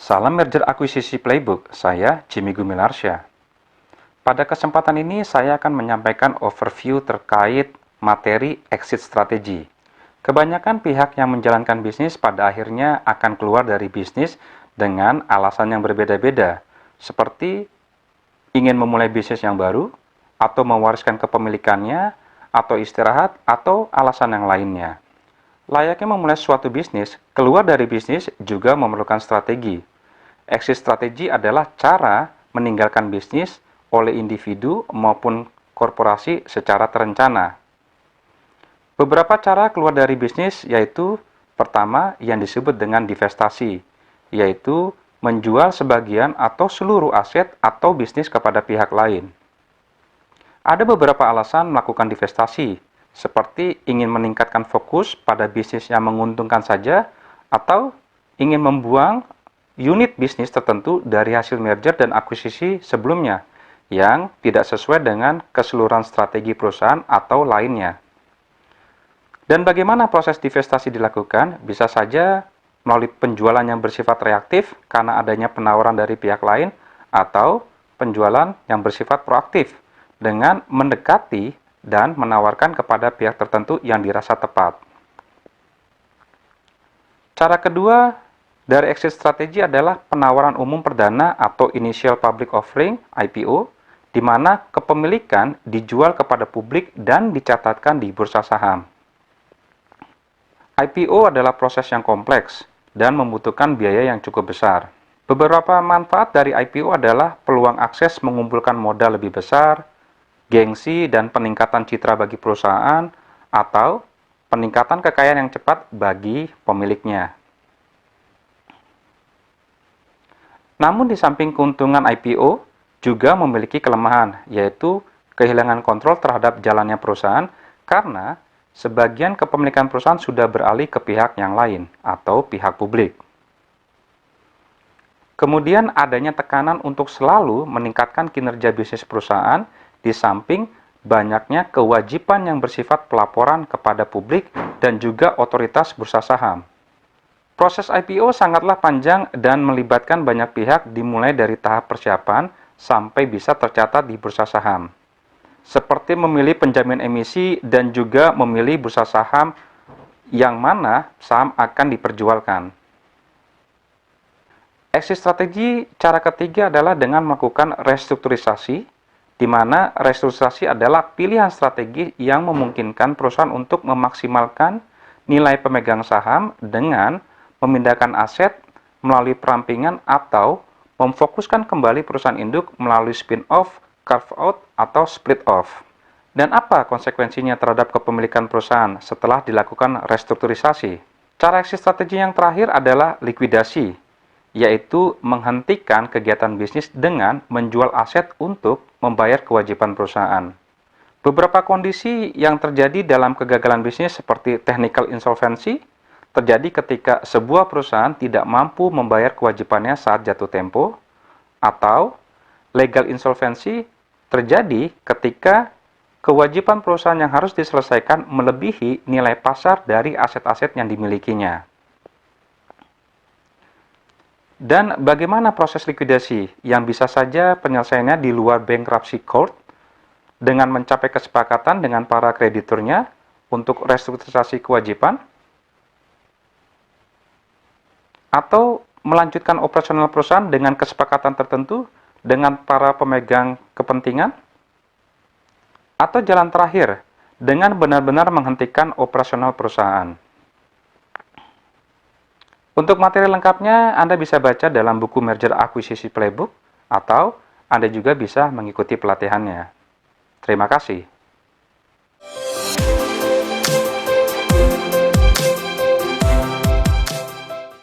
Salam merger akuisisi playbook, saya Jimmy Gumilarsya. Pada kesempatan ini saya akan menyampaikan overview terkait materi exit strategy. Kebanyakan pihak yang menjalankan bisnis pada akhirnya akan keluar dari bisnis dengan alasan yang berbeda-beda, seperti ingin memulai bisnis yang baru, atau mewariskan kepemilikannya, atau istirahat, atau alasan yang lainnya. Layaknya memulai suatu bisnis, keluar dari bisnis juga memerlukan strategi. Exit strategi adalah cara meninggalkan bisnis oleh individu maupun korporasi secara terencana. Beberapa cara keluar dari bisnis yaitu pertama yang disebut dengan divestasi, yaitu menjual sebagian atau seluruh aset atau bisnis kepada pihak lain. Ada beberapa alasan melakukan divestasi, seperti ingin meningkatkan fokus pada bisnis yang menguntungkan saja, atau ingin membuang unit bisnis tertentu dari hasil merger dan akuisisi sebelumnya, yang tidak sesuai dengan keseluruhan strategi perusahaan atau lainnya. Dan bagaimana proses divestasi dilakukan? Bisa saja melalui penjualan yang bersifat reaktif karena adanya penawaran dari pihak lain, atau penjualan yang bersifat proaktif dengan mendekati dan menawarkan kepada pihak tertentu yang dirasa tepat. Cara kedua dari exit strategi adalah penawaran umum perdana atau initial public offering (IPO), di mana kepemilikan dijual kepada publik dan dicatatkan di bursa saham. IPO adalah proses yang kompleks dan membutuhkan biaya yang cukup besar. Beberapa manfaat dari IPO adalah peluang akses mengumpulkan modal lebih besar, gengsi dan peningkatan citra bagi perusahaan, atau peningkatan kekayaan yang cepat bagi pemiliknya. Namun di samping keuntungan IPO juga memiliki kelemahan, yaitu kehilangan kontrol terhadap jalannya perusahaan karena sebagian kepemilikan perusahaan sudah beralih ke pihak yang lain atau pihak publik. Kemudian adanya tekanan untuk selalu meningkatkan kinerja bisnis perusahaan di samping banyaknya kewajiban yang bersifat pelaporan kepada publik dan juga otoritas bursa saham. Proses IPO sangatlah panjang dan melibatkan banyak pihak dimulai dari tahap persiapan sampai bisa tercatat di bursa saham. Seperti memilih penjamin emisi dan juga memilih bursa saham yang mana saham akan diperjualkan. Exit strategi cara ketiga adalah dengan melakukan restrukturisasi, di mana restrukturisasi adalah pilihan strategi yang memungkinkan perusahaan untuk memaksimalkan nilai pemegang saham dengan memindahkan aset melalui perampingan atau memfokuskan kembali perusahaan induk melalui spin-off, carve-out, atau split-off. Dan apa konsekuensinya terhadap kepemilikan perusahaan setelah dilakukan restrukturisasi? Cara exit strategi yang terakhir adalah likuidasi, yaitu menghentikan kegiatan bisnis dengan menjual aset untuk membayar kewajiban perusahaan. Beberapa kondisi yang terjadi dalam kegagalan bisnis seperti technical insolvency terjadi ketika sebuah perusahaan tidak mampu membayar kewajibannya saat jatuh tempo, atau legal insolvency terjadi ketika kewajiban perusahaan yang harus diselesaikan melebihi nilai pasar dari aset-aset yang dimilikinya. Dan bagaimana proses likuidasi yang bisa saja penyelesaiannya di luar bankruptcy court dengan mencapai kesepakatan dengan para krediturnya untuk restrukturisasi kewajiban, atau melanjutkan operasional perusahaan dengan kesepakatan tertentu dengan para pemegang kepentingan, atau jalan terakhir dengan benar-benar menghentikan operasional perusahaan. Untuk materi lengkapnya, Anda bisa baca dalam buku Merger Akuisisi Playbook, atau Anda juga bisa mengikuti pelatihannya. Terima kasih.